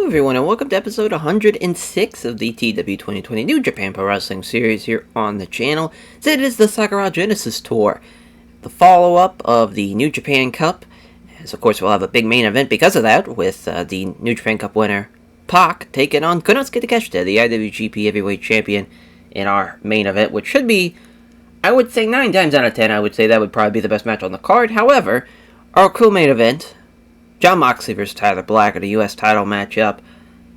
Hello everyone and welcome to episode 106 of the TEW 2020 New Japan Pro Wrestling series here on the channel. So it is the Sakura Genesis Tour, the follow-up of the New Japan Cup. As of course we'll have a big main event because of that, with the New Japan Cup winner Pac taking on Konosuke Takeshita, the IWGP Heavyweight Champion, in our main event, which should be, I would say 9 times out of 10, I would say that would probably be the best match on the card. However, our co-main event, Jon Moxley vs. Tyler Black at a U.S. title matchup.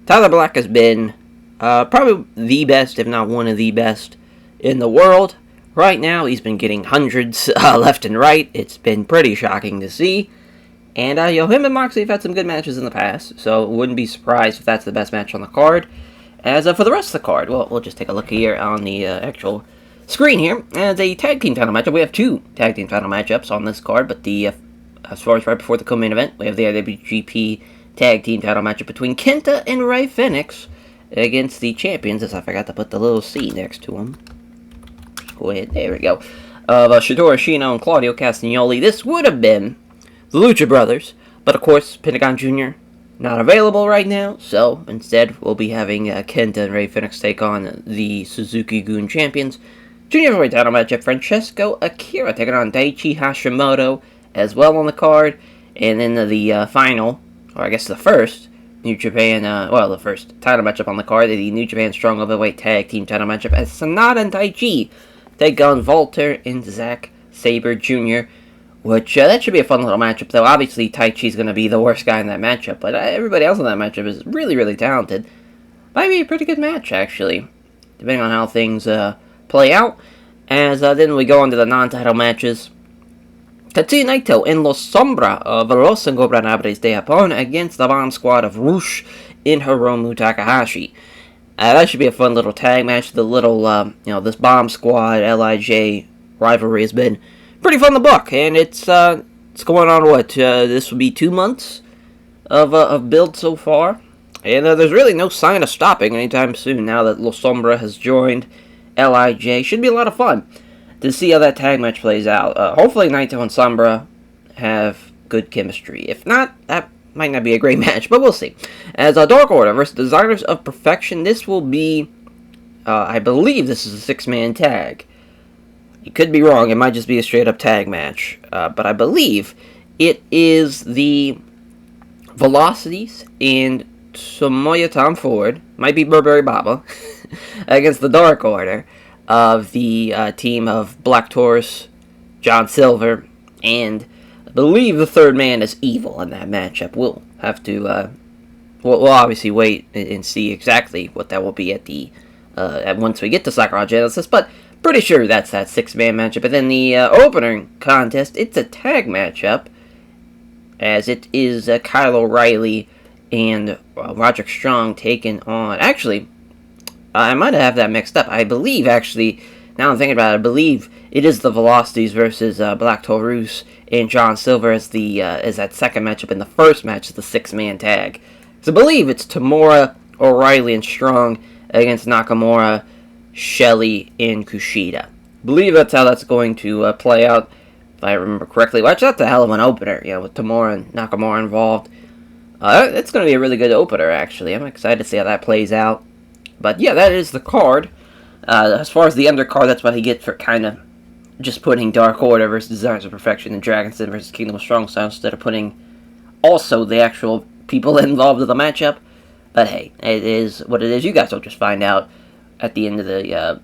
Tyler Black has been probably the best, if not one of the best, in the world. Right now, he's been getting hundreds left and right. It's been pretty shocking to see. And him and Moxley have had some good matches in the past, so wouldn't be surprised if that's the best match on the card. As for the rest of the card, well, we'll just take a look here on the actual screen here. As a tag team title matchup, we have 2 tag team title matchups on this card, but as far as right before the co-main event, we have the IWGP Tag Team title matchup between Kenta and Rey Fenix against the champions, as I forgot to put the little C next to them. Go ahead, there we go. Of Shidori Ashino and Claudio Castagnoli. This would have been the Lucha Brothers, but of course, Pentagon Jr. not available right now, so instead we'll be having Kenta and Rey Fenix take on the Suzuki-gun champions. Junior heavyweight title matchup, Francesco Akira taking on Daichi Hashimoto as well on the card, and then the final, or I guess the first New Japan, the first title matchup on the card, the New Japan Strong Heavyweight Tag Team title matchup, as Sanada and Taichi take on Walter and Zack Sabre Jr., which, that should be a fun little matchup, though. Obviously, Taichi's going to be the worst guy in that matchup, but everybody else in that matchup is really, really talented. Might be a pretty good match, actually, depending on how things play out. As then we go on to the non-title matches. Tetsuya Naito and Los Sombra of Los Ingobernables de Japón against the Bomb Squad of Rush in Hiromu Takahashi. That should be a fun little tag match. The little, this Bomb Squad LIJ rivalry has been pretty fun to book, and it's going on this will be 2 months of build so far, and there's really no sign of stopping anytime soon now that Los Sombra has joined LIJ. Should be a lot of fun to see how that tag match plays out. Hopefully Naito and Sombra have good chemistry. If not, that might not be a great match, but we'll see. As Dark Order versus Designers of Perfection, this will be, I believe this is a 6-man tag. You could be wrong, it might just be a straight-up tag match. But I believe it is the Velocities and Tomoya Tom Ford, might be Burberry Baba, against the Dark Order of the team of Black Taurus, John Silver, and I believe the third man is Evil in that matchup. We'll have to, we'll obviously wait and see exactly what that will be once we get to Sakura Genesis, but pretty sure that's that 6-man matchup. And then the opening contest, it's a tag matchup, as it is Kyle O'Reilly and Roderick Strong taking on, actually, I might have that mixed up. I believe, actually, now I'm thinking about it, I believe it is the Velocities versus Black Taurus and John Silver as that second matchup, and the first match is the 6-man tag. So I believe it's Tamura, O'Reilly, and Strong against Nakamura, Shelley, and Kushida. I believe that's how that's going to play out, if I remember correctly. Watch, that's a hell of an opener, with Tamura and Nakamura involved. It's going to be a really good opener, actually. I'm excited to see how that plays out. But yeah, that is the card. As far as the undercard, that's what he gets for kind of just putting Dark Order versus Designers of Perfection and Dragon's Den versus Kingdom of Strong Style instead of putting also the actual people involved in the matchup. But hey, it is what it is. You guys will just find out at the end of the,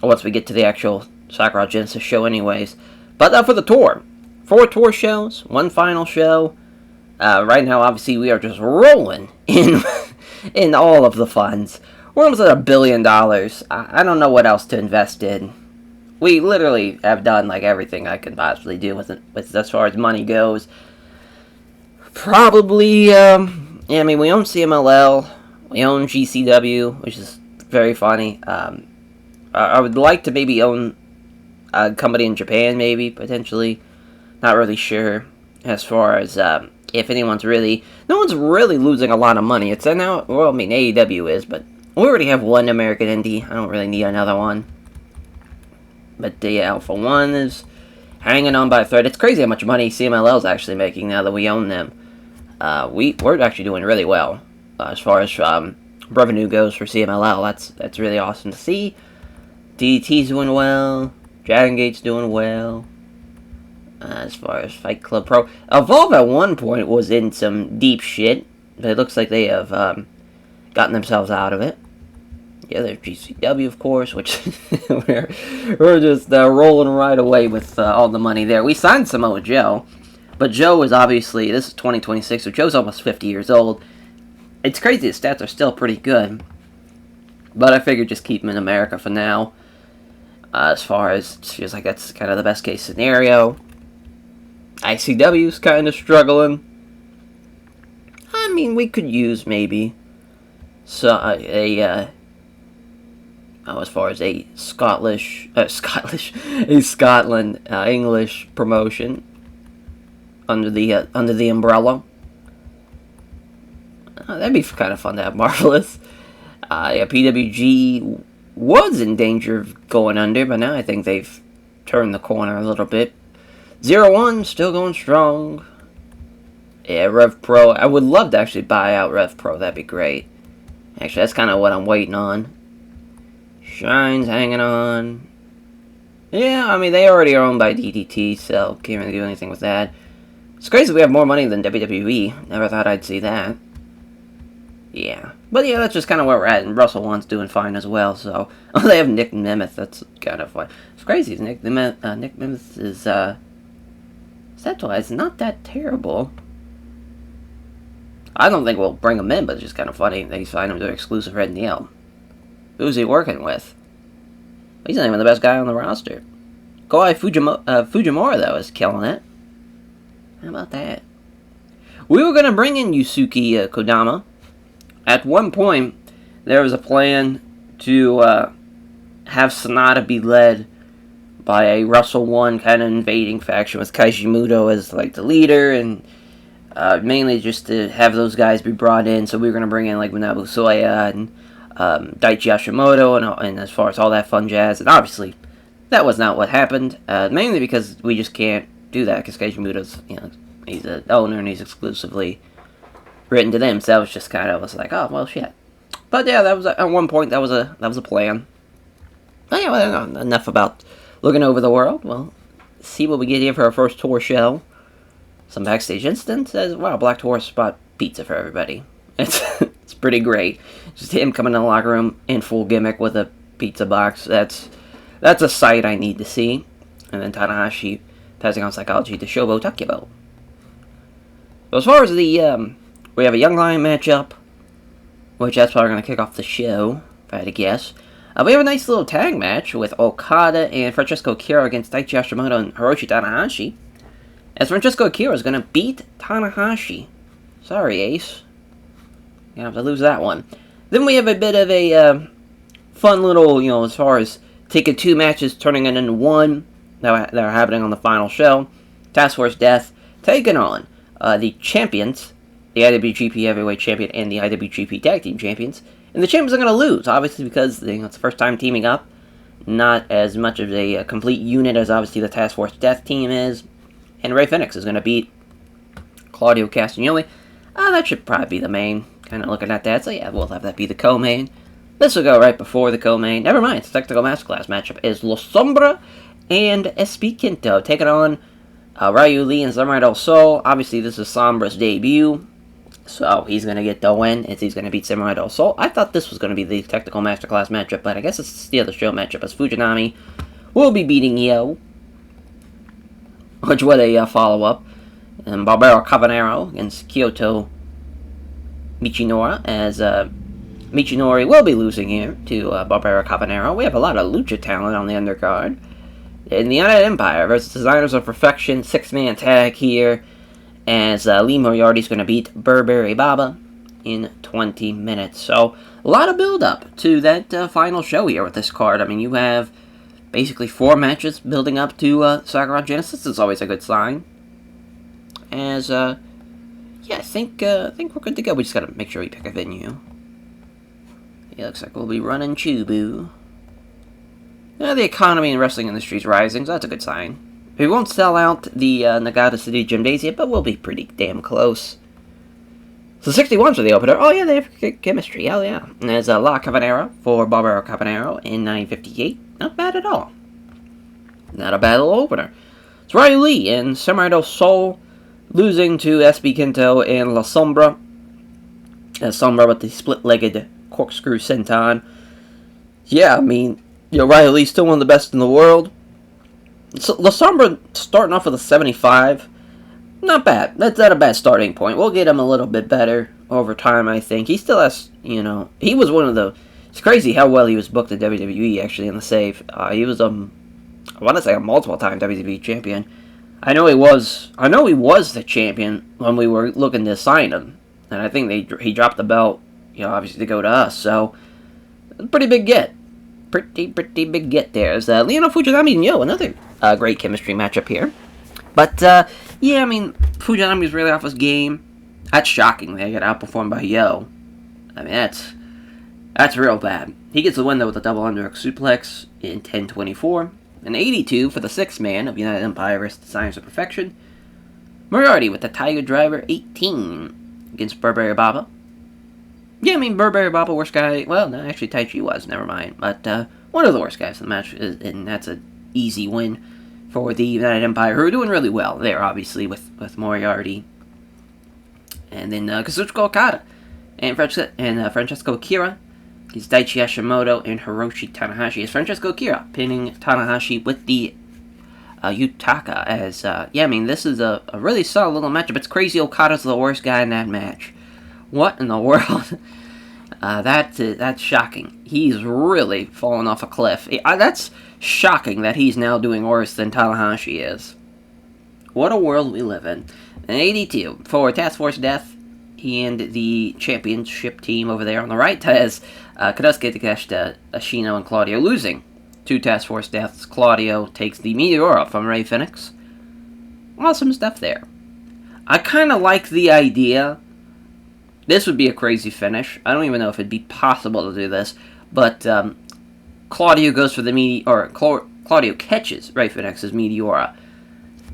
once we get to the actual Sakura Genesis show anyways. But for the tour, 4 tour shows, 1 final show. Right now, obviously, we are just rolling in all of the funds. We're almost at $1 billion. I don't know what else to invest in. We literally have done like everything I could possibly do with as far as money goes. Probably, we own CMLL, we own GCW, which is very funny. I would like to maybe own a company in Japan, maybe, potentially. Not really sure as far as if anyone's really... No one's really losing a lot of money. It's now... Well, I mean, AEW is, but we already have 1 American indie. I don't really need another one. But the Alpha 1 is hanging on by a thread. It's crazy how much money CMLL is actually making now that we own them. We're actually doing really well. as far as revenue goes for CMLL. That's really awesome to see. DDT's doing well. Dragon Gate's doing well. As far as Fight Club Pro, Evolve at one point was in some deep shit, but it looks like they have gotten themselves out of it. Yeah, there's GCW, of course, which we're just rolling right away with all the money there. We signed Samoa Joe, but Joe is obviously, this is 2026, so Joe's almost 50 years old. It's crazy, his stats are still pretty good, but I figured just keep him in America for now. As far as, it feels like that's kind of the best case scenario. ICW's kind of struggling. I mean, we could use maybe as far as a Scotland English promotion under the umbrella. That'd be kind of fun to have. Marvelous. PWG was in danger of going under, but now I think they've turned the corner a little bit. 0-1, still going strong. Yeah, Rev Pro. I would love to actually buy out Rev Pro. That'd be great. Actually, that's kind of what I'm waiting on. Shine's hanging on. Yeah, I mean, they already are owned by DDT, so can't really do anything with that. It's crazy we have more money than WWE. Never thought I'd see that. Yeah. But yeah, that's just kind of where we're at, and Russell One's doing fine as well, so... Oh, they have Nick Nemeth. That's kind of fun. It's crazy. Nick Nemeth is, stat-wise, not that terrible. I don't think we'll bring him in, but it's just kind of funny that he's signed him to exclusive Red Neil. Who's he working with? He's not even the best guy on the roster. Kawhi Fujimura, though, is killing it. How about that? We were going to bring in Yusuke Kodama. At one point, there was a plan to have Sonata be led by a Russell One kind of invading faction with Keiji Muto as like the leader, and mainly just to have those guys be brought in. So we were going to bring in like Manabu Soya and Daichi Hashimoto and as far as all that fun jazz. And obviously, that was not what happened, mainly because we just can't do that because Keiji Muto's, he's an owner and he's exclusively written to them, so it was just kind of was like, oh well, shit. But yeah, that was at one point that was a plan. But yeah, well, enough about looking over the world. Well, see what we get here for our first tour show. Some backstage incidents. As wow, Black Horse bought pizza for everybody. It's pretty great. Just him coming in the locker room in full gimmick with a pizza box. That's a sight I need to see. And then Tanahashi passing on psychology to Shobo Takubo. So as far as the we have a Young Lion matchup, which that's probably going to kick off the show, if I had to guess. We have a nice little tag match with Okada and Francesco Akira against Daichi Hashimoto and Hiroshi Tanahashi. As Francesco Akira is going to beat Tanahashi. Sorry, Ace. You're going to have to lose that one. Then we have a bit of a fun little, as far as taking two matches, turning it into one that are happening on the final show. Task Force Death taking on the champions, the IWGP Heavyweight Champion and the IWGP Tag Team Champions. And the champions are going to lose, obviously, because it's the first time teaming up. Not as much of a complete unit as, obviously, the Task Force Death team is. And Rey Fenix is going to beat Claudio Castagnoli. That should probably be the main, kind of looking at that. So, yeah, we'll have that be the co-main. This will go right before the co-main. Never mind, the Technical Masterclass matchup is Los Sombra and SP Quinto taking on Ryu Lee and Samurai Del Sol. Obviously, this is Sombra's debut. So, he's going to get the win as he's going to beat Samurai Del Sol. I thought this was going to be the Technical Masterclass matchup, but I guess it's the other show matchup as Fujinami will be beating Yo, which was a follow-up. And Barbaro Cabanero against Kyoto Michinori, as Michinori will be losing here to Barbaro Cabanero. We have a lot of lucha talent on the undercard. In the United Empire versus Designers of Perfection, 6-man tag here, as Lee Moriarty's going to beat Burberry Baba in 20 minutes. So, a lot of build-up to that final show here with this card. I mean, you have basically 4 matches building up to Sakura Genesis. It's always a good sign. As, yeah, I think we're good to go. We just got to make sure we pick a venue. Yeah, looks like we'll be running Chubu. The economy and wrestling industry is rising, so that's a good sign. We won't sell out the Nagata City Gymnasium, but we'll be pretty damn close. So 61 for the opener. Oh, yeah, they have good chemistry. Hell yeah. And there's La Cabanera for Barbaro Cabanero in 958. Not bad at all. Not a bad little opener. It's Riley Lee and Samurai del Sol losing to SB Kento and La Sombra. Sombra with the split-legged corkscrew senton. Yeah, I mean, Riley Lee's still one of the best in the world. So La Sombra starting off with a 75. Not bad. That's not a bad starting point. We'll get him a little bit better over time, I think. He still has, he was one of the... It's crazy how well he was booked in WWE, actually, in the save. He was, I want to say a multiple-time WWE champion. I know he was the champion when we were looking to sign him. And I think he dropped the belt, obviously to go to us. So, pretty big get. Pretty big get there. There's Leonel Fujinami and Yo, another great chemistry matchup here. But, yeah, I mean, Fujinami's really off his game. That's shocking. They got outperformed by Yo. I mean, that's real bad. He gets the win, though, with a double underhook suplex in 10:24. An 82 for the sixth man of United Empire versus the Science of Perfection. Moriarty with the Tiger Driver 18 against Burberry Baba. Yeah, I mean, Burberry Baba, worst guy. Well, no, actually, Taichi was. Never mind. But one of the worst guys in the match, and that's an easy win for the United Empire, who are doing really well there, obviously, with Moriarty. And then Kazuchika Okada and Francesco Akira. He's Daichi Hashimoto and Hiroshi Tanahashi. It's Francesco Akira pinning Tanahashi with the Yutaka. As, yeah, I mean, this is a really solid little matchup. It's crazy Okada's the worst guy in that match. What in the world? That's shocking. He's really fallen off a cliff. That's shocking that he's now doing worse than Tanahashi is. What a world we live in. An 82 for Task Force Death and the championship team over there on the right has Konosuke Takeshita, Ashino, and Claudio losing to Task Force Deaths. Claudio takes the Meteora from Rey Fenix. Awesome stuff there. I kind of like the idea. This would be a crazy finish. I don't even know if it'd be possible to do this, but Claudio goes for the Claudio catches Rey Fenix's Meteora,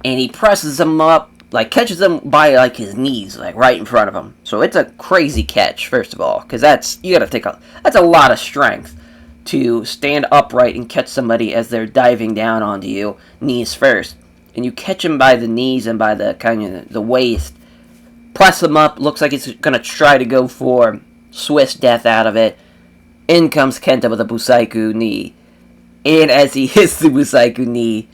and he presses him up, catches him by, his knees, right in front of him. So it's a crazy catch, first of all, because that's a lot of strength to stand upright and catch somebody as they're diving down onto you, knees first. And you catch him by the knees and by the the waist, press him up, looks like he's going to try to go for Swiss death out of it. In comes Kenta with a Busaiku knee. And as he hits the Busaiku knee,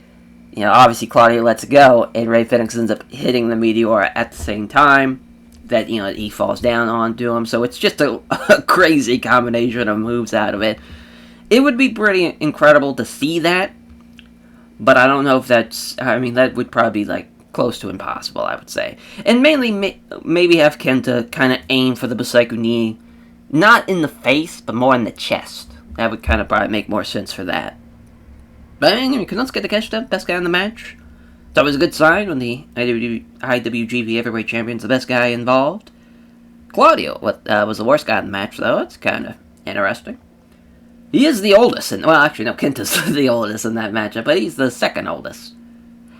obviously Claudio lets it go, and Rey Fenix ends up hitting the Meteora at the same time that, he falls down onto him. So it's just a crazy combination of moves out of it. It would be pretty incredible to see that, but I don't know if that would probably be, close to impossible, I would say. And mainly, maybe have Kenta kind of aim for the Busaiku knee, not in the face, but more in the chest. That would kind of probably make more sense for that. But anyway, Konosuke Takeshita, best guy in the match. It's always a good sign when the IWGP Heavyweight Champion's the best guy involved. Claudio was the worst guy in the match, though. It's kind of interesting. He is the oldest, Kenta's the oldest in that matchup, but he's the second oldest.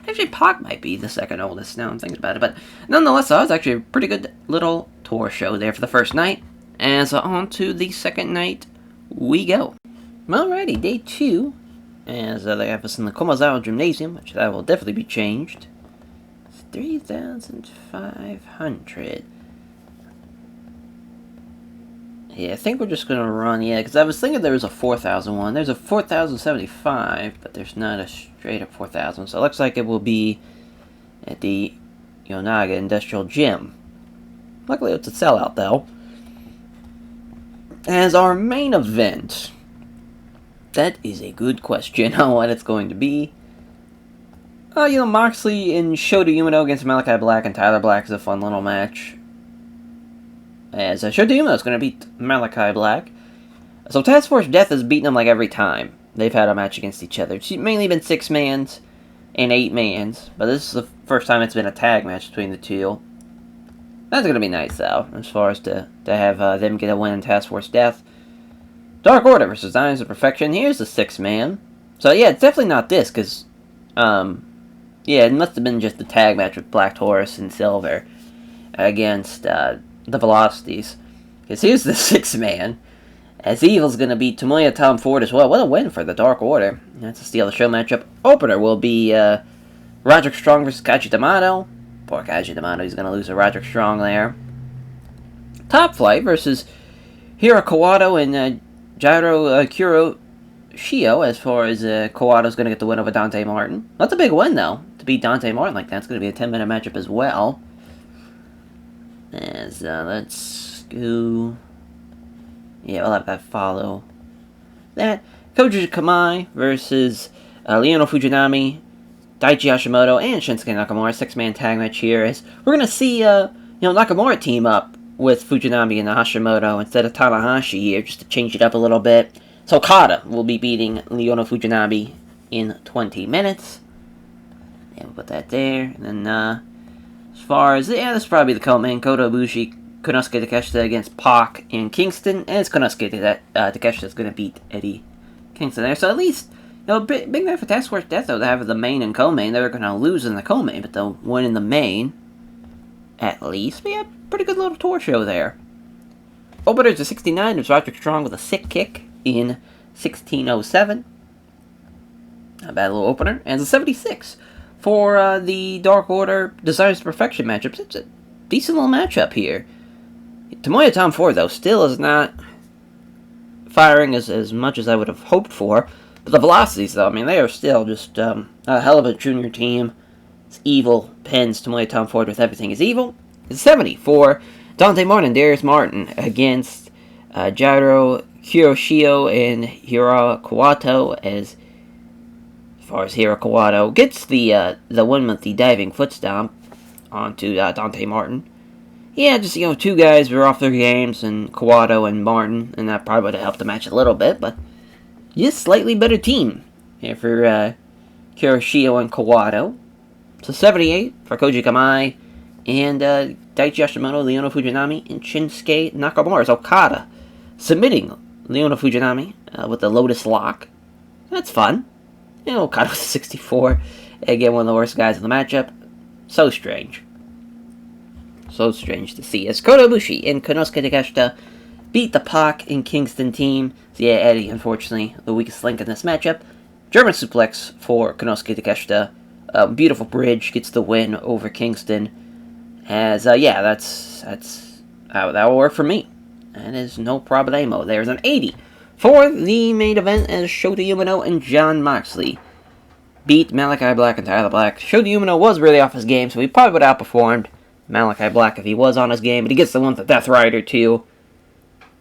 Actually, Pac might be the second oldest, now I'm thinking about it, but nonetheless, that was actually a pretty good little tour show there for the first night. And so on to the second night we go. Alrighty, day 2. As they have us in the Komazawa Gymnasium, which that will definitely be changed. It's 3,500. Yeah, I think we're just going to run, because I was thinking there was a 4,001. There's a 4,075, but there's not a straight-up 4,000. So it looks like it will be at the Yonaga Industrial Gym. Luckily, it's a sellout, though. As our main event, that is a good question on what it's going to be. Moxley and Shota Umino against Malachi Black and Tyler Black is a fun little match. As Shota Umino is going to beat Malachi Black. So Task Force Death has beaten them every time they've had a match against each other. It's mainly been 6-mans and 8-mans, but this is the first time it's been a tag match between the two. That's going to be nice, though, as far as to have them get a win in Task Force Death. Dark Order versus Science of Perfection. Here's the 6-man. So, yeah, it's definitely not this, because, yeah, it must have been just the tag match with Black Taurus and Silver against, the velocities. Because here's the 6-man. As Evil's going to beat Tomoya Tom Ford as well. What a win for the Dark Order. That's a steal of the show matchup. Opener will be Roderick Strong versus Kaiji D'Amato. Poor Kaiji D'Amato, he's going to lose to Roderick Strong there. Top Flight versus Hiro Kawato and Jairo Kuroshio, as far as Kawato's going to get the win over Dante Martin. That's a big win, though, to beat Dante Martin like that. It's going to be a 10-minute matchup as well. As, let's go... Yeah, we'll have that follow that. Koji Kamai versus Leono Fujinami, Daichi Hashimoto, and Shinsuke Nakamura. 6-man tag match here. As we're going to see Nakamura team up with Fujinami and Hashimoto instead of Tanahashi here, just to change it up a little bit. So Okada will be beating Leono Fujinami in 20 minutes. Yeah, we'll put that there. And then, as far as, this is probably the co-main. Kota Ibushi, Konosuke Takeshita against Pac and Kingston. And it's Konosuke Takeshita is going to beat Eddie Kingston there. So at least, big night for Task Force Death, though, to have the main and co-main. They're going to lose in the co-main, but they'll win in the main. At least. But yeah, pretty good little tour show there. Openers to 69. There's Roderick Strong with a sick kick in 1607. Not a bad little opener. And it's a 76 for the Dark Order Desires of Perfection matchups. It's a decent little matchup here. Tomoya Tom Ford, though, still is not firing as much as I would have hoped for. But the velocities, though, I mean, they are still just a hell of a junior team. It's Evil pins Tomoya Tom Ford with Everything is Evil. It's 70 for Dante Martin and Darius Martin against Jairo Kuroshio and Hiro Kawato. As far as Hiro Kawato gets the win with the diving foot stomp onto Dante Martin. Yeah, just, two guys were off their games, and Kawato and Martin, and that probably would have helped the match a little bit, but just slightly better team here for Kuroshio and Kawato. So 78 for Koji Kamai and Daichi Hashimoto, Leono Fujinami, and Shinsuke Nakamura. So Okada submitting Leono Fujinami with the Lotus Lock. That's fun. Okada was 64. Again, one of the worst guys in the matchup. So strange. So strange to see. As Kota Ibushi and Konosuke Takeshita beat the Pac and Kingston team. So yeah, Eddie, unfortunately, the weakest link in this matchup. German suplex for Konosuke Takeshita. Beautiful bridge, gets the win over Kingston. As, that will work for me. That is no problemo. There's an 80 for the main event as Shota Umino and Jon Moxley beat Malachi Black and Tyler Black. Shota Umino was really off his game, so he probably would have outperformed Malachi Black if he was on his game, but he gets the one with the Death Rider, too.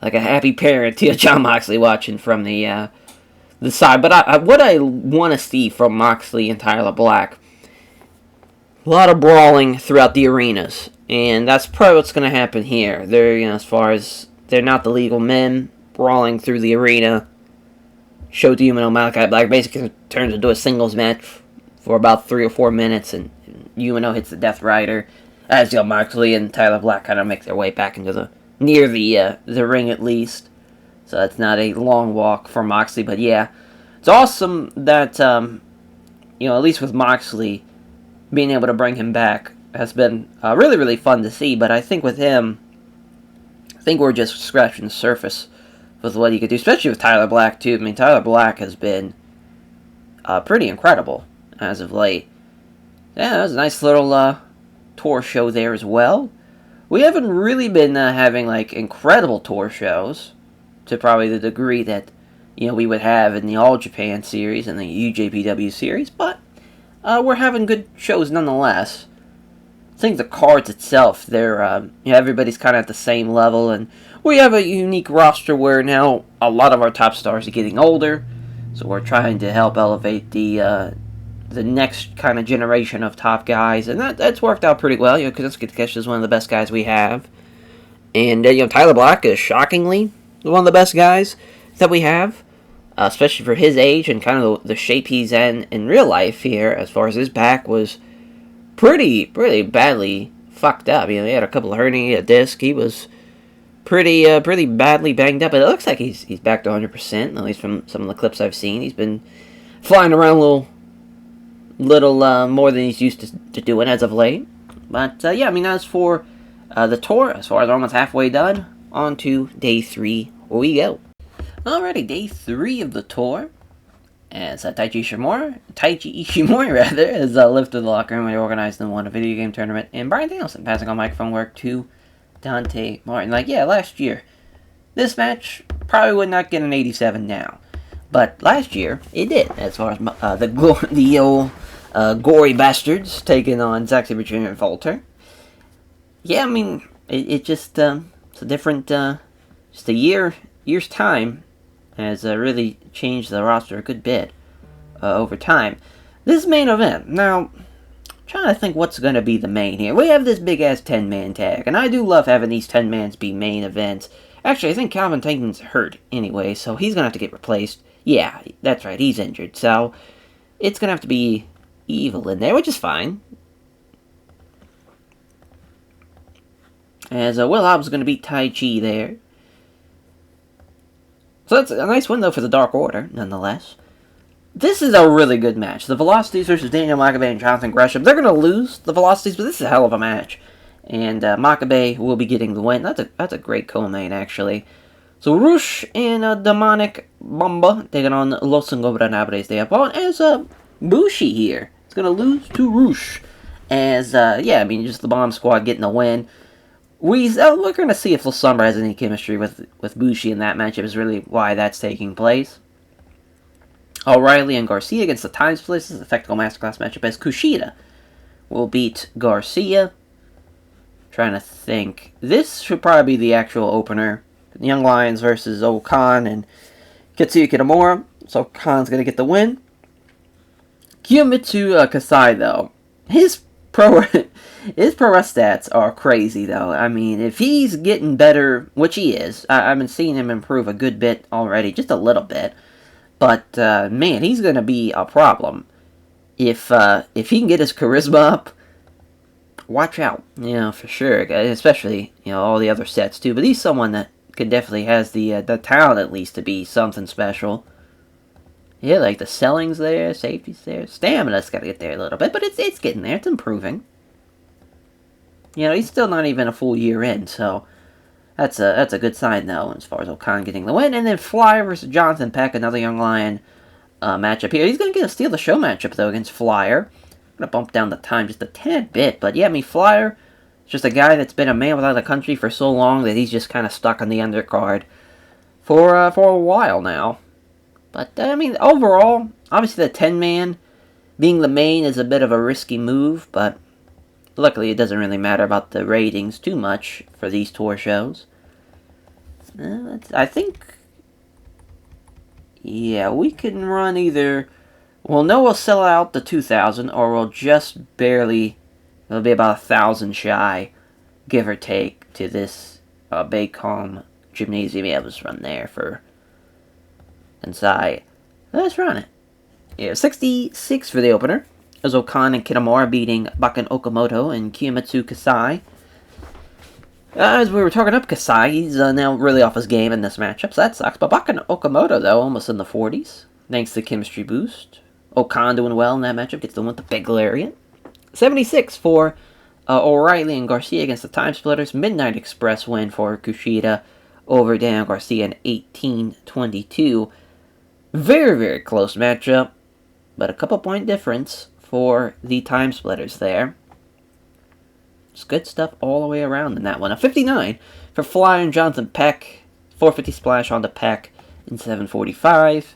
Like a happy parent to Jon Moxley watching from the side. But what I want to see from Moxley and Tyler Black, a lot of brawling throughout the arenas, and that's probably what's going to happen here. They're, as far as they're not the legal men brawling through the arena. Shota Umino and Malachi Black basically turns into a singles match for about 3 or 4 minutes, and Umino hits the Death Rider, as Moxley and Tyler Black kind of make their way back into near the ring at least. So that's not a long walk for Moxley, but yeah, it's awesome that at least with Moxley, being able to bring him back has been really, really fun to see. But I think with him, we're just scratching the surface with what he could do, especially with Tyler Black too. I mean, Tyler Black has been pretty incredible as of late. Yeah, that was a nice little tour show there as well. We haven't really been having incredible tour shows to probably the degree that we would have in the All Japan series and the UJPW series, but we're having good shows nonetheless. I think the cards itself, they're everybody's kind of at the same level, and we have a unique roster where now a lot of our top stars are getting older, so we're trying to help elevate the next kind of generation of top guys, and that's worked out pretty well. Konosuke Takeshita is one of the best guys we have, and Tyler Black is shockingly one of the best guys that we have, especially for his age and kind of the shape he's in real life here. As far as his back was pretty badly fucked up. He had a couple of herniated discs. He was pretty badly banged up, but it looks like he's back to 100%. At least from some of the clips I've seen, he's been flying around a little more than he's used to doing as of late. But yeah, as for the tour, as far as we're almost halfway done, on to day 3 where we go. Alrighty, day 3 of the tour, as Taiji Ishimori rather, is lifted to the locker room when he organized and won a video game tournament, and Bryan Danielson passing on microphone work to Dante Martin. Like, yeah, last year, this match probably would not get an 87 now. But last year, it did, as far as the old gory bastards taking on Zack Sabre Jr. and Volter. Yeah, I mean, it just, it's a different, just a year's time has really changed the roster a good bit over time. This main event, now, I'm trying to think what's going to be the main here. We have this big-ass 10-man tag, and I do love having these 10-mans be main events. Actually, I think Calvin Tankman's hurt anyway, so he's going to have to get replaced. Yeah, that's right, he's injured, so it's going to have to be Evil in there, which is fine. As Will Hobbs is going to beat Tai Chi there. So that's a nice win, though, for the Dark Order, nonetheless. This is a really good match. The Velocities versus Daniel Makabe and Jonathan Gresham. They're going to lose, the Velocities, but this is a hell of a match. And Makabe will be getting the win. That's a great co-main, actually. So Rush and Demonic Bomba taking on Los Ingobernables de Japón as Bushi here. It's going to lose to Rush. As, yeah, I mean, just the Bomb Squad getting the win. We're going to see if La Sombra has any chemistry with Bushi in that matchup is really why that's taking place. O'Reilly and Garcia against the Time Splitters. This is a technical masterclass matchup as Kushida will beat Garcia. Trying to think. This should probably be the actual opener. Young Lions versus Okan and Katsuya Kitamura. So Okan's going to get the win. Kiyomitsu Kasai, though. His pro wrestling stats are crazy, though. I mean, if he's getting better, which he is, I've been seeing him improve a good bit already, just a little bit. But, man, he's going to be a problem. If he can get his charisma up, watch out, for sure. Especially, all the other sets, too. But he's someone that definitely has the talent, at least, to be something special. Yeah, like the selling's there, safety's there. Stamina's got to get there a little bit, but it's getting there. It's improving. He's still not even a full year in, so that's a good sign, though, as far as Okan getting the win. And then Flyer versus Jonathan Peck, another Young Lion matchup here. He's going to get a steal the show matchup, though, against Flyer. I'm going to bump down the time just a tad bit, but yeah, I mean, Flyer is just a guy that's been a man without a country for so long that he's just kind of stuck on the undercard for a while now. But, I mean, overall, obviously the 10-man being the main is a bit of a risky move, but luckily it doesn't really matter about the ratings too much for these tour shows. I think, yeah, we can run either, we'll sell out the 2,000, or we'll just barely, it'll be about 1,000 shy, give or take, to this Baycom Gymnasium. Yeah, let's run there for inside. Let's run it. Yeah, 66 for the opener. As Okan and Kitamura beating Bakken Okamoto and Kiyomitsu Kasai. As we were talking up Kasai, he's now really off his game in this matchup, so that sucks. But Bakken Okamoto, though, almost in the 40s, thanks to the chemistry boost. Okan doing well in that matchup, gets the win with the big lariat. 76 for O'Reilly and Garcia against the Time Splitters. Midnight Express win for Kushida over Daniel Garcia in 18-22. Very, very close matchup, but a couple point difference for the Time Splitters there. It's good stuff all the way around in that one. A 59 for Fly and Jonathan Peck. 450 splash on the Peck in 745.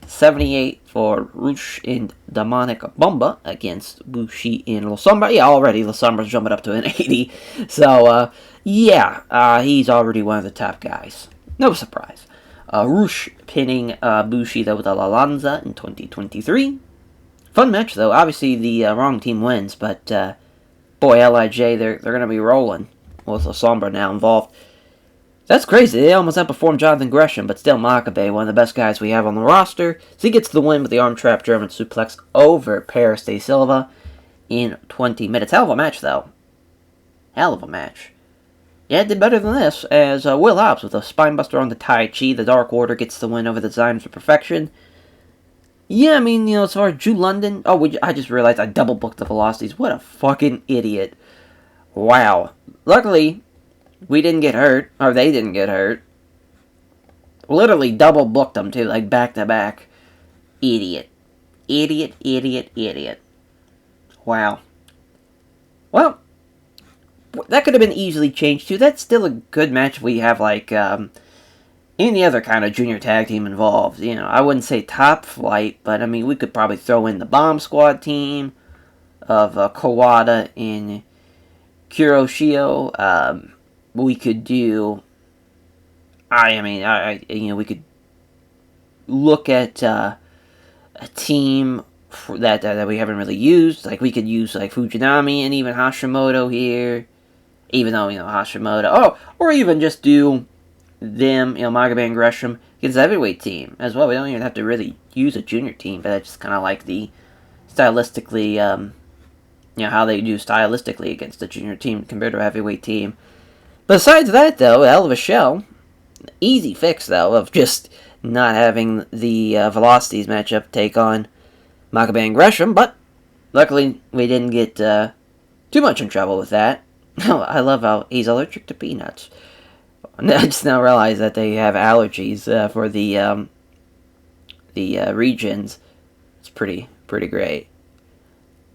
78 for Rush and Demonic Bomba against Bushi and La Sombra. Yeah, already La Sombra's jumping up to an 80. So, yeah, he's already one of the top guys. No surprise. Rush pinning Bushi, though, with a La Lanza in 2023. Fun match, though. Obviously, the wrong team wins, but boy, LIJ, they're going to be rolling with La Sombra now involved. That's crazy. They almost outperformed Jonathan Gresham, but still Makabe, one of the best guys we have on the roster. So he gets the win with the arm trap German suplex over Paris de Silva in 20 minutes. Hell of a match, though. Hell of a match. Yeah, it did better than this, as Will Hobbs with a spinebuster on the Tai Chi. The Dark Order gets the win over the Zions for Perfection. Yeah, I mean, as far as Drew London... Oh, I just realized I double-booked the Velocities. What a fucking idiot. Wow. Luckily, we didn't get hurt, or they didn't get hurt. Literally double booked them, too, like back to back. Idiot. Idiot, idiot, idiot. Wow. Well, that could have been easily changed, too. That's still a good match if we have, like, any other kind of junior tag team involved. You know, I wouldn't say top flight, but, I mean, we could probably throw in the Bomb Squad team of Kawada and Kuroshio. We could do... we could look at a team that we haven't really used. Like, we could use, like, Fujinami and even Hashimoto here. Even though, Hashimoto... Oh, or even just do them, Magabe and Gresham against the heavyweight team as well. We don't even have to really use a junior team, but that's just kind of like the stylistically, how they do stylistically against the junior team compared to a heavyweight team. Besides that, though, hell of a show. Easy fix, though, of just not having the Velocities matchup take on Makabe and Gresham, but luckily we didn't get too much in trouble with that. I love how he's allergic to peanuts. I just now realize that they have allergies for the regions. It's pretty great.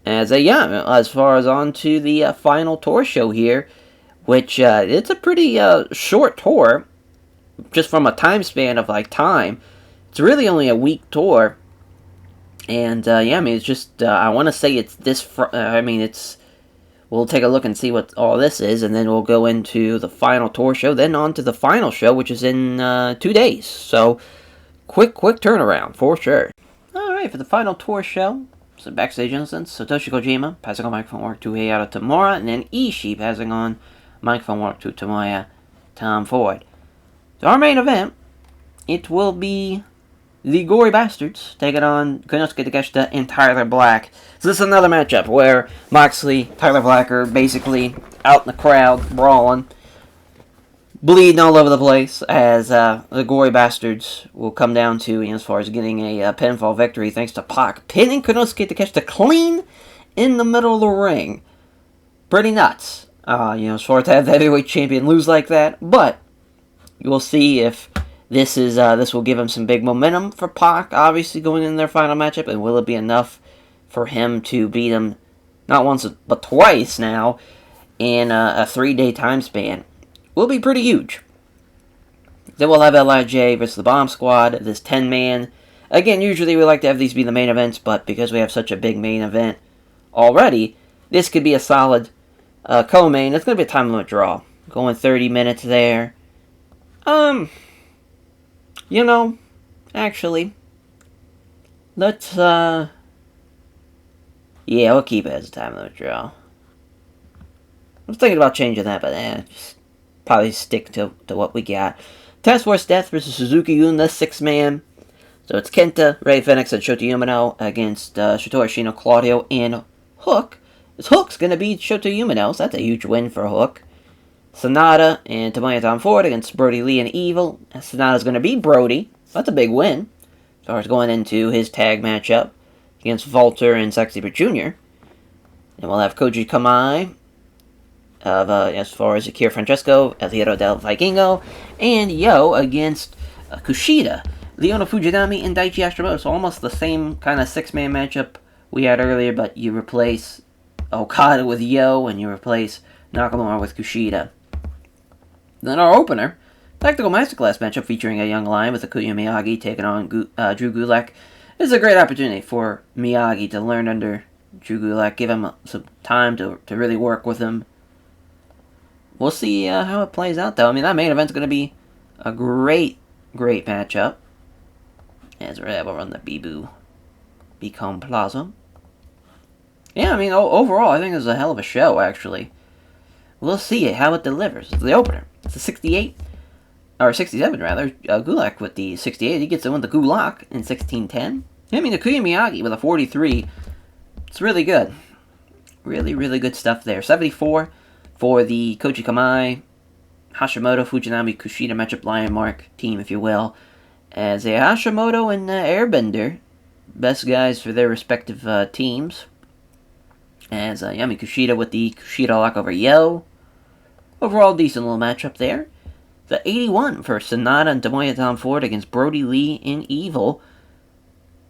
As far as on to the final tour show here, which it's a pretty short tour, just from a time span of time. It's really only a week tour, and it's just I want to say it's this. We'll take a look and see what all this is, and then we'll go into the final tour show, then on to the final show, which is in 2 days. So, quick turnaround, for sure. Alright, for the final tour show, some backstage incidents. Satoshi Kojima passing on microphone work to Heiharu Tamura, and then Ishii passing on microphone work to Tomoya Tom Ford. So our main event, it will be the Gory Bastards taking on Konosuke Takeshita and Tyler Black. So this is another matchup where Moxley, Tyler Black are basically out in the crowd, brawling, bleeding all over the place, as the Gory Bastards will come down to, as far as getting a pinfall victory thanks to Pac pinning Konosuke Takeshita clean in the middle of the ring. Pretty nuts. As far as to have the heavyweight champion lose like that, but we'll see if this will give him some big momentum for Pac, obviously, going in their final matchup, and will it be enough for him to beat him, not once, but twice now, in a 3-day time span? Will be pretty huge. Then we'll have LIJ versus the Bomb Squad, this 10-man. Again, usually we like to have these be the main events, but because we have such a big main event already, this could be a solid co-main. It's going to be a time limit draw. Going 30 minutes there. Actually, let's, we'll keep it as a time limit draw. I was thinking about changing that, but just probably stick to what we got. Task Force Death versus Suzuki-gun, the 6-man. So it's Kenta, Rey Fenix, and Shota Umino against Shotaro Ashino, Claudio, and Hook. This Hook's going to beat Shota Umino, so that's a huge win for Hook. Sonata and Tomoya Tom Ford against Brody Lee and Evil. Sonata's going to beat Brody. That's a big win. As far as going into his tag matchup against Walter and Sexy Sabre Jr. And we'll have Koji Kamai as far as Akira Francesco, El Hierro del Vikingo, and Yo against Kushida, Leona Fujinami, and Daichi Hashimoto. So almost the same kind of 6-man matchup we had earlier, but you replace Okada with Yo, and you replace Nakamura with Kushida. Then our opener, Tactical Masterclass matchup featuring a young lion with Akuya Miyagi taking on Drew Gulak. This is a great opportunity for Miyagi to learn under Drew Gulak, give him some time to really work with him. We'll see how it plays out, though. I mean, that main event's going to be a great matchup. As we're able to run the Beacon Plaza. Yeah, I mean, overall, I think it's a hell of a show, actually. We'll see how it delivers. It's the opener. It's a 68, or 67 rather. Gulak with the 68. He gets in with the Gulak in 1610. I mean, Akuya Miyagi with a 43. It's really good. Really good stuff there. 74 for the Koji Kamai, Hashimoto, Fujinami, Kushida matchup lion mark team, if you will. As a Hashimoto and Airbender, best guys for their respective teams. as Yami Kushida with the Kushida lock over Yo. Overall, decent little matchup there. The 81 for Sonata and Tomoya Tom Ford against Brody Lee and Evil.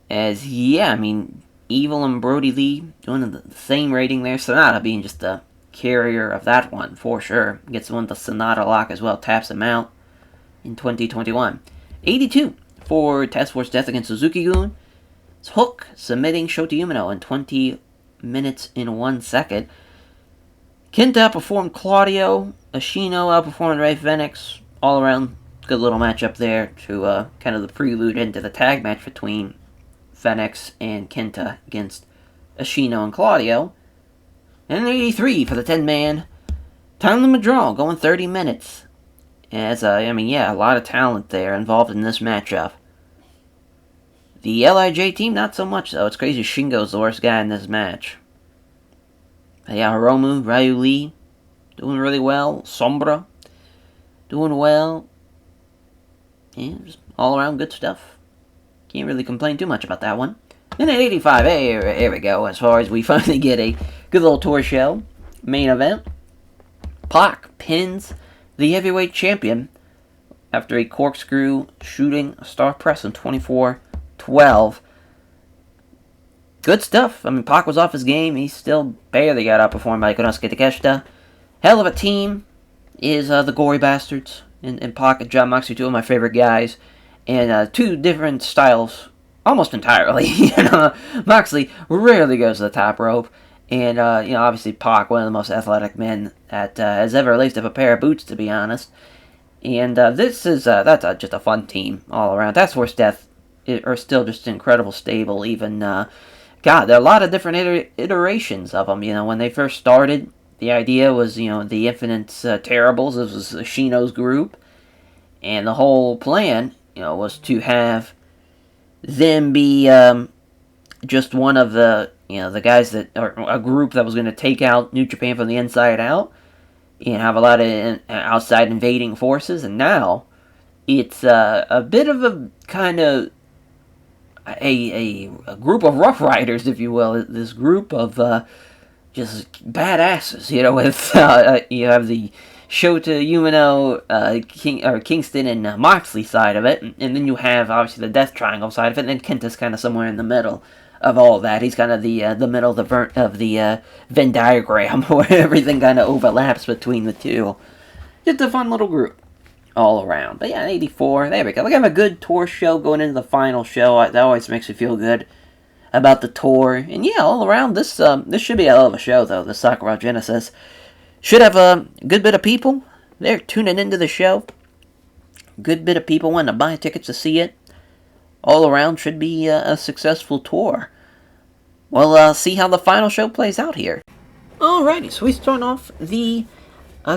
As, yeah, I mean, Evil and Brody Lee doing the same rating there. Sonata being just the carrier of that one, for sure. Gets one with the Sonata lock as well, taps him out in 2021. 82 for Task Force Death against Suzuki-gun. It's Hook submitting Shota Umino in 20 minutes and 1 second. Kenta outperformed Claudio. Ashino outperformed Ray Phoenix. All around, good little matchup there to kind of the prelude into the tag match between Phoenix and Kenta against Ashino and Claudio. And 83 for the 10-man. Time limit draw, going 30 minutes. As, I mean, yeah, a lot of talent there involved in this matchup. The LIJ team, not so much, though. It's crazy Shingo's the worst guy in this match. Yeah, Hiromu, Ryu Lee, doing really well. Sombra, doing well. Yeah, just all around good stuff. Can't really complain too much about that one. And at 85, here we go. As far as we finally get a good little tour show. Main event. Pac pins the heavyweight champion after a corkscrew shooting star press in 24-12. Good stuff. I mean, Pac was off his game. He still barely got outperformed by Konosuke Takeshita. Hell of a team is the Gory Bastards. And Pac and John Moxley, two of my favorite guys. And two different styles, almost entirely. Moxley rarely goes to the top rope. And, obviously Pac, one of the most athletic men that has ever laced up a pair of boots, to be honest. And this is, that's just a fun team all around. Task Force Death are still just incredible stable, even, there are a lot of different iterations of them. When they first started, the idea was, the Infinite Terribles. This was Ashino's group. And the whole plan, was to have them be just one of the, the guys that, or a group that was going to take out New Japan from the inside out and have a lot of outside invading forces. And now it's a bit of a kind of a group of Rough Riders, if you will. This group of just badasses, with you have the Shota Umino, Kingston and Moxley side of it, and then you have obviously the Death Triangle side of it, and then Kenta's kind of somewhere in the middle of all that. He's kind of the middle of the Venn diagram where everything kind of overlaps between the two. Just a fun little group all around. But yeah, 84, there we go. We have a good tour show going into the final show. That always makes me feel good about the tour. And yeah, all around, this should be a hell of a show, though, the Sakura Genesis. Should have a good bit of people there tuning into the show. Good bit of people wanting to buy tickets to see it. All around, should be a successful tour. We'll see how the final show plays out here. Alrighty, so we start off the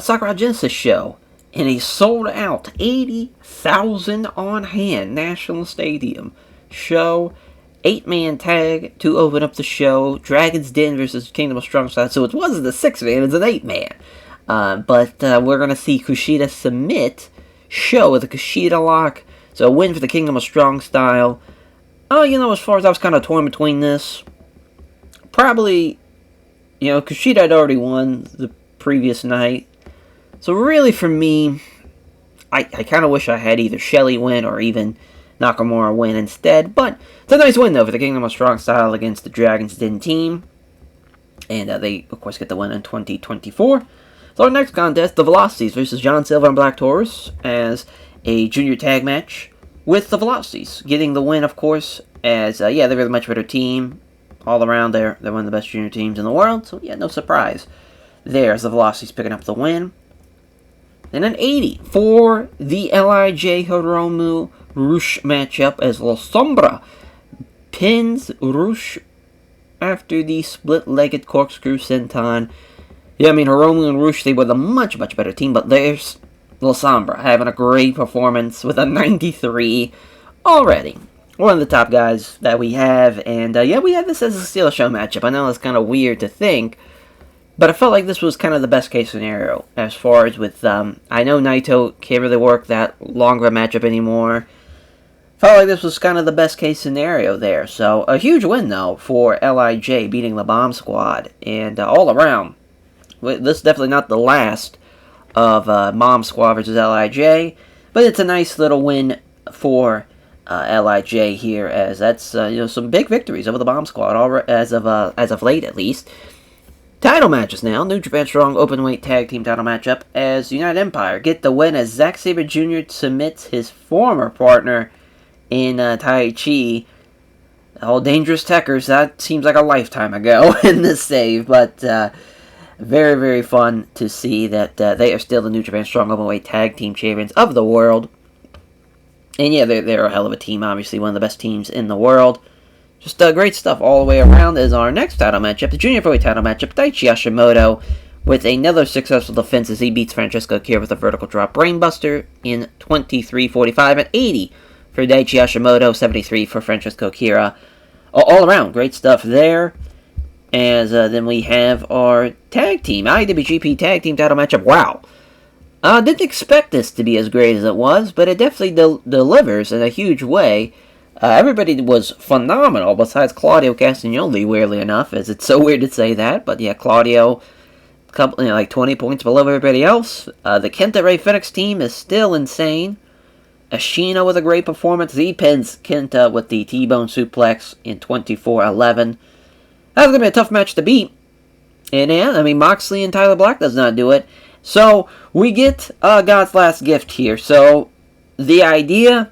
Sakura Genesis show in a sold-out 80,000 on hand National Stadium show. 8-man tag to open up the show. Dragon's Den versus Kingdom of Strong Style. So it wasn't a 6-man, it's an 8-man. But we're going to see Kushida submit Show with a Kushida lock. So a win for the Kingdom of Strong Style. As far as I was kind of torn between this, probably, Kushida had already won the previous night. So really for me, I kind of wish I had either Shelley win or even Nakamura win instead, but it's a nice win, though, for the Kingdom of Strong Style against the Dragon's Den team. And they, of course, get the win in 2024. So our next contest, the Velocities versus John Silver and Black Taurus, as a junior tag match with the Velocities getting the win, of course, as, they're a much better team. All around, they're one of the best junior teams in the world, so yeah, no surprise. There's the Velocities picking up the win. And an 80 for the LIJ Hiromu Rush matchup as La Sombra pins Rush after the split-legged corkscrew senton. Yeah, I mean, Hiromu and Rush, they were the much, much better team, but there's La Sombra having a great performance with a 93 already. One of the top guys that we have, and we had this as a Steel Show matchup. I know that's kind of weird to think, but I felt like this was kind of the best case scenario as far as with, I know Naito can't really work that longer matchup anymore. Felt like this was kind of the best case scenario there. So a huge win though for LIJ, beating the Bomb Squad, and all around, this is definitely not the last of Bomb Squad versus LIJ, but it's a nice little win for LIJ here, as that's some big victories over the Bomb Squad as of late at least. Title matches now. New Japan Strong Openweight Tag Team title matchup as United Empire get the win as Zack Sabre Jr. submits his former partner in Tai Chi. All Dangerous Techers, that seems like a lifetime ago in this save, but very, very fun to see that they are still the New Japan Strong Openweight Tag Team Champions of the world. And yeah, they're a hell of a team, obviously one of the best teams in the world. Just great stuff all the way around. Is our next title matchup, the Junior Heavyweight title matchup, Daichi Hashimoto with another successful defense as he beats Francesco Akira with a vertical drop brainbuster in 23:45 and 80 for Daichi Hashimoto, 73 for Francesco Akira. All around, great stuff there. As then we have our tag team, IWGP Tag Team title matchup. Wow. Didn't expect this to be as great as it was, but it definitely delivers in a huge way. Everybody was phenomenal, besides Claudio Castagnoli, weirdly enough, as it's so weird to say that. But yeah, Claudio, like 20 points below everybody else. The Kenta Ray Phoenix team is still insane. Ashina with a great performance. He pins Kenta with the T-Bone suplex in 24:11. That's going to be a tough match to beat. And yeah, I mean, Moxley and Tyler Black does not do it. So, we get God's Last Gift here. So, the idea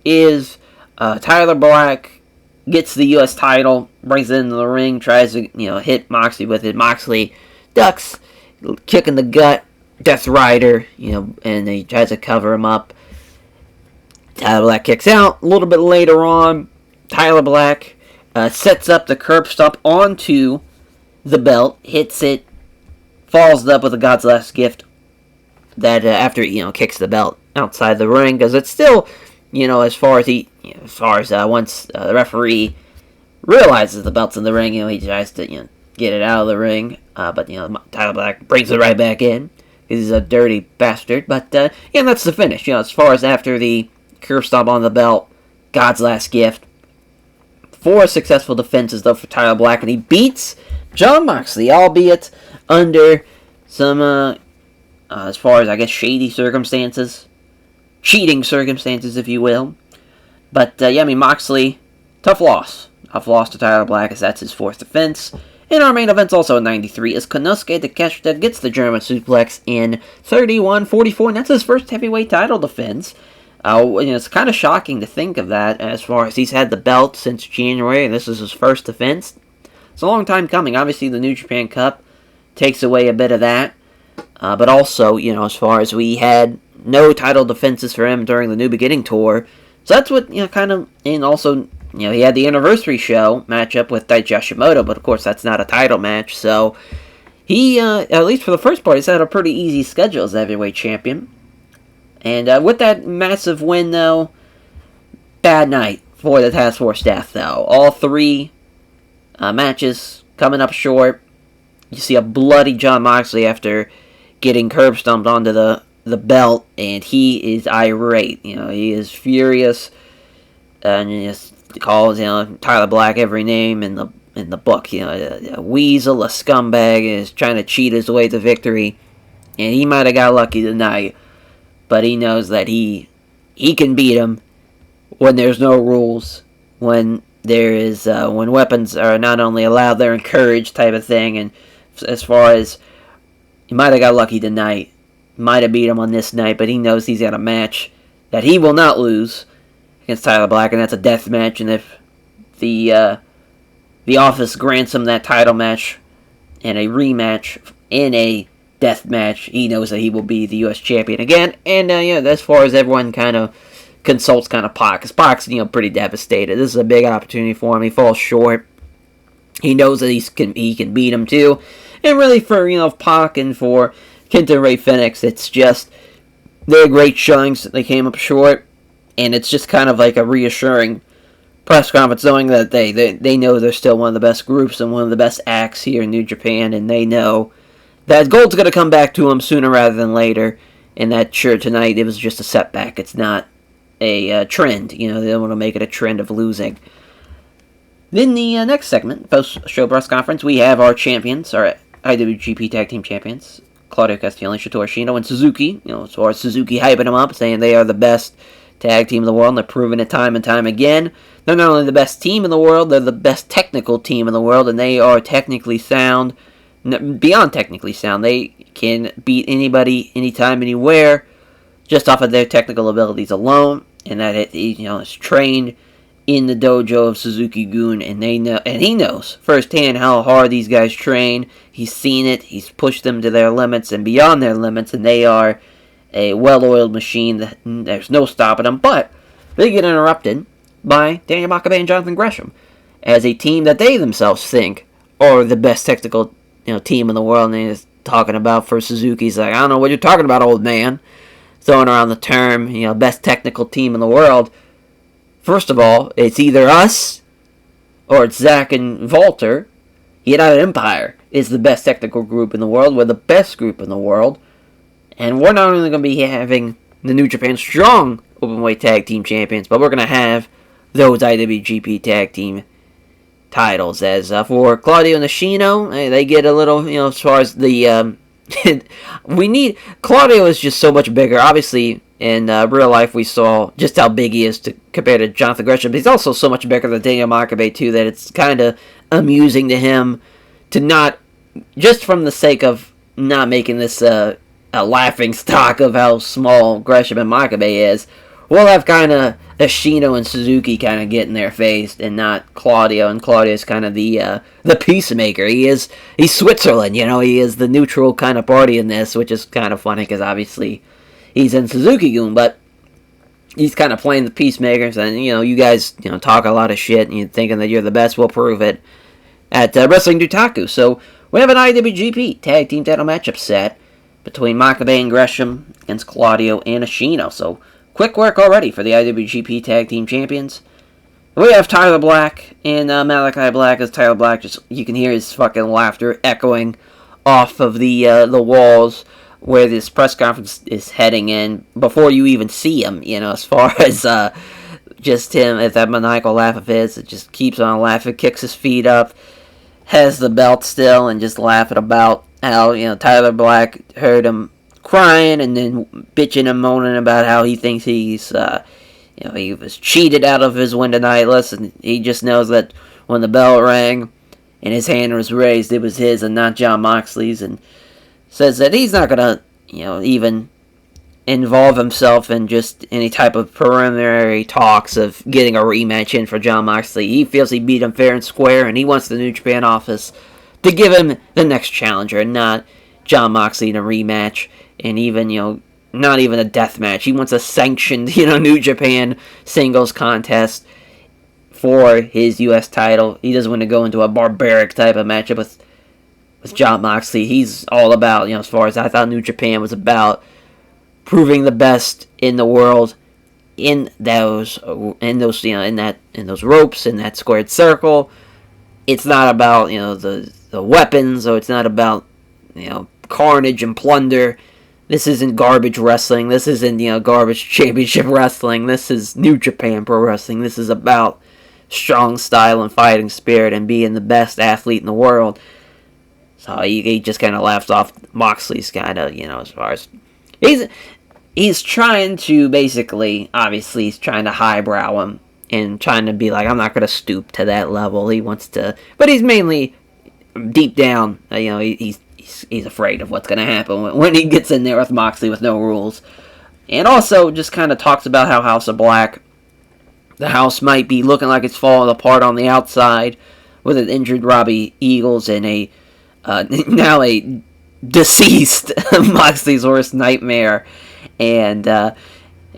is Tyler Black gets the U.S. title, brings it into the ring, tries to hit Moxley with it. Moxley ducks, kick in the gut, Death Rider, and he tries to cover him up. Tyler Black kicks out. A little bit later on, Tyler Black sets up the curb stomp onto the belt, hits it, falls up with a God's Last Gift. That after kicks the belt outside the ring, because it's still as far as once the referee realizes the belt's in the ring, he tries to get it out of the ring, but Tyler Black brings it right back in because he's a dirty bastard. But that's the finish. As far as after the curb stomp on the belt, God's Last Gift. 4 successful defenses though for Tyler Black, and he beats Jon Moxley, albeit under some as far as I guess shady circumstances, cheating circumstances, if you will. But Moxley, tough loss to Tyler Black, as that's his 4th defense. In our main events, also in 93, is Konosuke Takeshita gets the German suplex in 31:44, and that's his first heavyweight title defense. It's kind of shocking to think of that, as far as he's had the belt since January, and this is his first defense. It's a long time coming. Obviously, the New Japan Cup takes away a bit of that, but also, as far as we had no title defenses for him during the New Beginning tour, so that's what, and also, he had the anniversary show matchup with Daichi Hashimoto, but of course that's not a title match, so he, at least for the first part, he's had a pretty easy schedule as heavyweight champion. And with that massive win, though, bad night for the Task Force staff, though. All 3 matches coming up short. You see a bloody Jon Moxley after getting curb stomped onto the belt, and he is irate. He is furious, and he just calls Tyler Black every name in the book. A weasel, a scumbag, is trying to cheat his way to victory, and he might have got lucky tonight. But he knows that he can beat him when there's no rules, when there is when weapons are not only allowed, they're encouraged, type of thing. And as far as he might have got lucky tonight, might have beat him on this night, but he knows he's got a match that he will not lose against Tyler Black, and that's a death match. And if the office grants him that title match and a rematch in a death match, he knows that he will be the U.S. champion again. And as far as everyone kind of consults Pac, because Pac's pretty devastated. This is a big opportunity for him. He falls short. He knows that he can beat him too. And really for Pac and for Kenta Ray Phoenix, it's just they're great showings. They came up short, and it's just kind of like a reassuring press conference, knowing that they know they're still one of the best groups and one of the best acts here in New Japan, and they know that gold's going to come back to him sooner rather than later, and that, sure, tonight it was just a setback. It's not a trend. You know, they don't want to make it a trend of losing. Then the next segment, post-show press conference, we have our champions, our IWGP Tag Team Champions, Claudio Castagnoli, Shota Ashino, and Suzuki. You know, as far as Suzuki hyping them up, saying they are the best tag team in the world, and they're proving it time and time again. They're not only the best team in the world, they're the best technical team in the world, and they are technically sound, beyond technically sound. They can beat anybody, anytime, anywhere, just off of their technical abilities alone, and that is trained in the dojo of Suzuki-gun, and he knows firsthand how hard these guys train. He's seen it. He's pushed them to their limits and beyond their limits, and they are a well-oiled machine that there's no stopping them. But they get interrupted by Daniel Makabe and Jonathan Gresham as a team that they themselves think are the best technical team in the world. And he's talking about, for Suzuki, he's like, I don't know what you're talking about, old man. Throwing around the term, best technical team in the world. First of all, it's either us or it's Zack and Walter. United Empire is the best technical group in the world. We're the best group in the world. And we're not only going to be having the New Japan Strong Openweight Tag Team Champions, but we're going to have those IWGP Tag Team titles. As for Claudio and Ashino, they get a little, as far as the... Claudio is just so much bigger. Obviously, in real life, we saw just how big he is compared to Jonathan Gresham. But he's also so much bigger than Daniel Makabe, too, that it's kind of amusing to him to not, just from the sake of not making this a laughing stock of how small Gresham and Makabe is, we'll have kind of Ashino and Suzuki kind of get in their face, and not Claudio. And Claudio's kind of the peacemaker. He's Switzerland, he is the neutral kind of party in this, which is kind of funny because obviously he's in Suzuki-gun, but he's kind of playing the peacemakers. And you guys talk a lot of shit, and you're thinking that you're the best. We'll prove it at Wrestling Dutaku. So we have an IWGP Tag Team Title matchup set between Makabe and Gresham against Claudio and Ashino. So quick work already for the IWGP Tag Team Champions. We have Tyler Black and Malachi Black. As Tyler Black, you can hear his fucking laughter echoing off of the walls where this press conference is heading in before you even see him. As far as just him, at that maniacal laugh of his, it just keeps on laughing, kicks his feet up, has the belt still, and just laughing about how Tyler Black heard him crying and then bitching and moaning about how he thinks he's he was cheated out of his win tonight. Listen, he just knows that when the bell rang and his hand was raised, it was his and not Jon Moxley's, and says that he's not gonna even involve himself in just any type of preliminary talks of getting a rematch in for Jon Moxley. He feels he beat him fair and square, and he wants the New Japan office to give him the next challenger, and not Jon Moxley in a rematch, and even, not even a death match. He wants a sanctioned, New Japan singles contest for his U.S. title. He doesn't want to go into a barbaric type of matchup with Jon Moxley. He's all about, as far as I thought New Japan was about, proving the best in the world in those ropes, in that squared circle. It's not about, the weapons, or it's not about, carnage and plunder. This isn't garbage wrestling. This isn't, garbage championship wrestling. This is New Japan Pro Wrestling. This is about strong style and fighting spirit and being the best athlete in the world. So he just kind of laughs off Moxley's kind of, as far as... He's trying to basically, obviously, he's trying to highbrow him and trying to be like, I'm not going to stoop to that level. He wants to... But he's mainly, deep down, he's afraid of what's going to happen when he gets in there with Moxley with no rules. And also just kind of talks about how House of Black, the house might be looking like it's falling apart on the outside with an injured Robbie Eagles and now a deceased Moxley's worst nightmare, and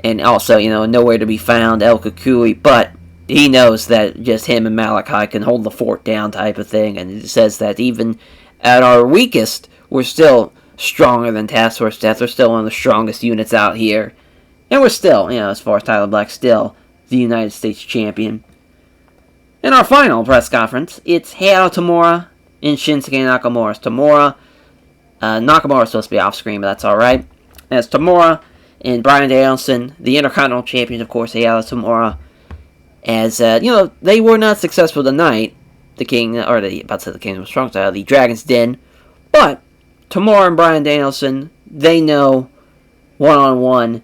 also, nowhere to be found El Kukui, but he knows that just him and Malachi can hold the fort down type of thing, and it says that even at our weakest, we're still stronger than Task Force Death. We're still one of the strongest units out here, and we're still, as far as Tyler Black, still the United States champion. In our final press conference, it's Hayato Tamura and Shinsuke Nakamura. Nakamura's supposed to be off screen, but that's alright. As Tamura And Bryan Danielson, the Intercontinental Champion, of course, Hayata Tamura. As, they were not successful tonight. The Kingdom Strong Style, the Dragon's Den. But, Tamura and Bryan Danielson, they know, one-on-one,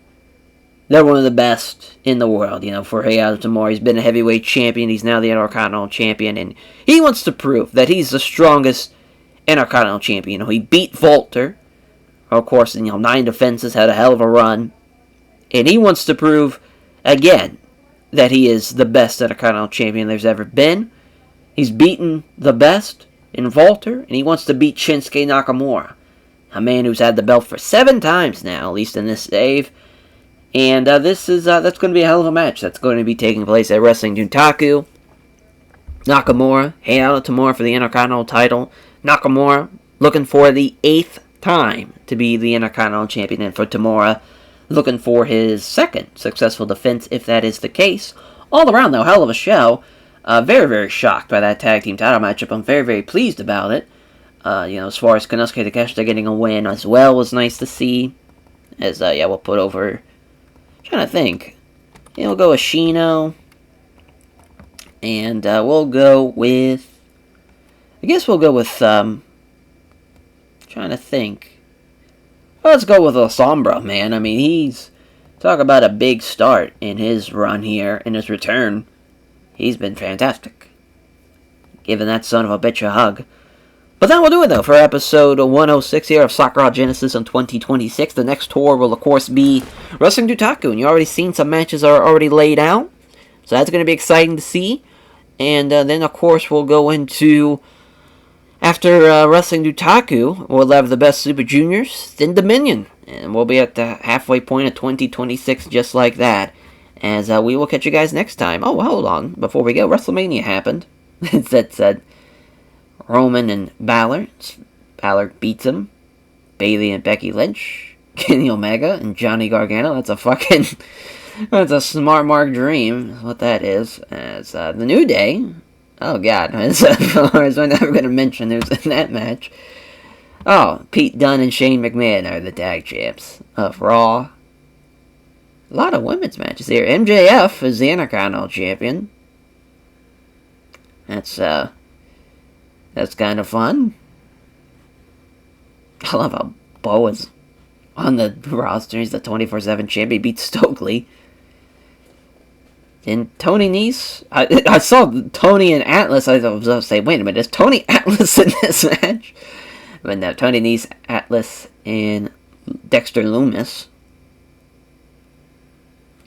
they're one of the best in the world. For Hayata Tamura, he's been a heavyweight champion. He's now the Intercontinental Champion. And he wants to prove that he's the strongest Intercontinental Champion. He beat Volter. Of course, 9 defenses, had a hell of a run. And he wants to prove, again, that he is the best Intercontinental Champion there's ever been. He's beaten the best in Volter, and he wants to beat Shinsuke Nakamura, a man who's had the belt for 7 times now, at least in this save. And that's going to be a hell of a match. That's going to be taking place at Wrestling Dontaku. Nakamura, Hayata Tamura for the Intercontinental title. Nakamura looking for the 8th time to be the Intercontinental Champion, and for Tamura looking for his 2nd successful defense, if that is the case. All around, though, hell of a show. Very, very shocked by that tag team title matchup. I'm very, very pleased about it. As far as Konosuke Takeshita getting a win as well was nice to see. As, we'll put over... I'm trying to think. We'll go with Shino. And, we'll go with... I guess we'll go with, trying to think. Well, let's go with El Sombra, man. I mean, he's... Talk about a big start in his run here, in his return. He's been fantastic. Giving that son of a bitch a hug. But that will do it, though, for episode 106 here of Sakura Genesis in 2026. The next tour will, of course, be Wrestling Dontaku. And you've already seen some matches are already laid out. So that's going to be exciting to see. And then, of course, we'll go into... After Wrestling Dontaku, we'll have the Best Super Juniors, then Dominion. And we'll be at the halfway point of 2026 just like that. As we will catch you guys next time. Oh, hold on. Before we go, WrestleMania happened. That said, Roman and Balor. Balor beats him. Bayley and Becky Lynch. Kenny Omega and Johnny Gargano. That's a fucking... That's a smart mark dream. What that is. As the New Day. Oh, God. We're never going to mention who's in that match. Oh, Pete Dunne and Shane McMahon are the tag champs of Raw. A lot of women's matches here. MJF is the Intercontinental Champion. That's kind of fun. I love how Bo is on the roster. He's the 24/7 champion. He beats Stokely. And Tony Nese. I saw Tony and Atlas. I was going to say, wait a minute, is Tony Atlas in this match? But no, Tony Nese, Atlas, and Dexter Lumis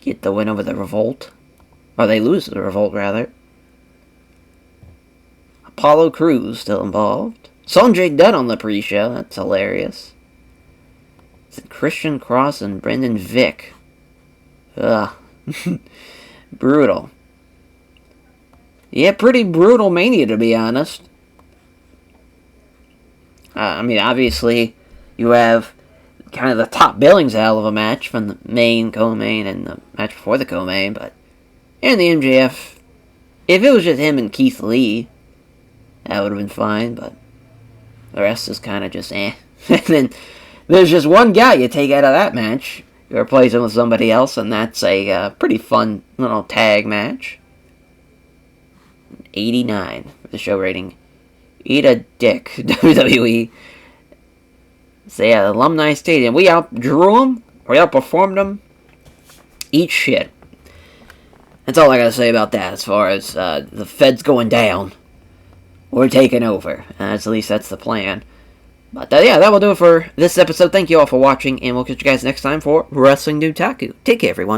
get the win over the Revolt. Or they lose the Revolt, rather. Apollo Crews still involved. Sanjay Dutt on the pre-show. That's hilarious. It's Christian Cross and Brendan Vick. Ugh. Brutal. Yeah, pretty brutal Mania, to be honest. I mean, obviously, you have kind of the top billings hell of a match from the main, co-main, and the match before the co-main, but... And the MJF... If it was just him and Keith Lee, that would have been fine, but... The rest is kind of just eh. And then, there's just one guy you take out of that match. You replace him with somebody else, and that's a pretty fun little tag match. 89 for the show rating. Eat a dick, WWE. So yeah, Alumni Stadium. We outdrew them. We outperformed them. Eat shit. That's all I gotta say about that as far as the Feds going down. We're taking over. At least that's the plan. But yeah, that will do it for this episode. Thank you all for watching, and we'll catch you guys next time for Wrestling Dontaku. Take care, everyone.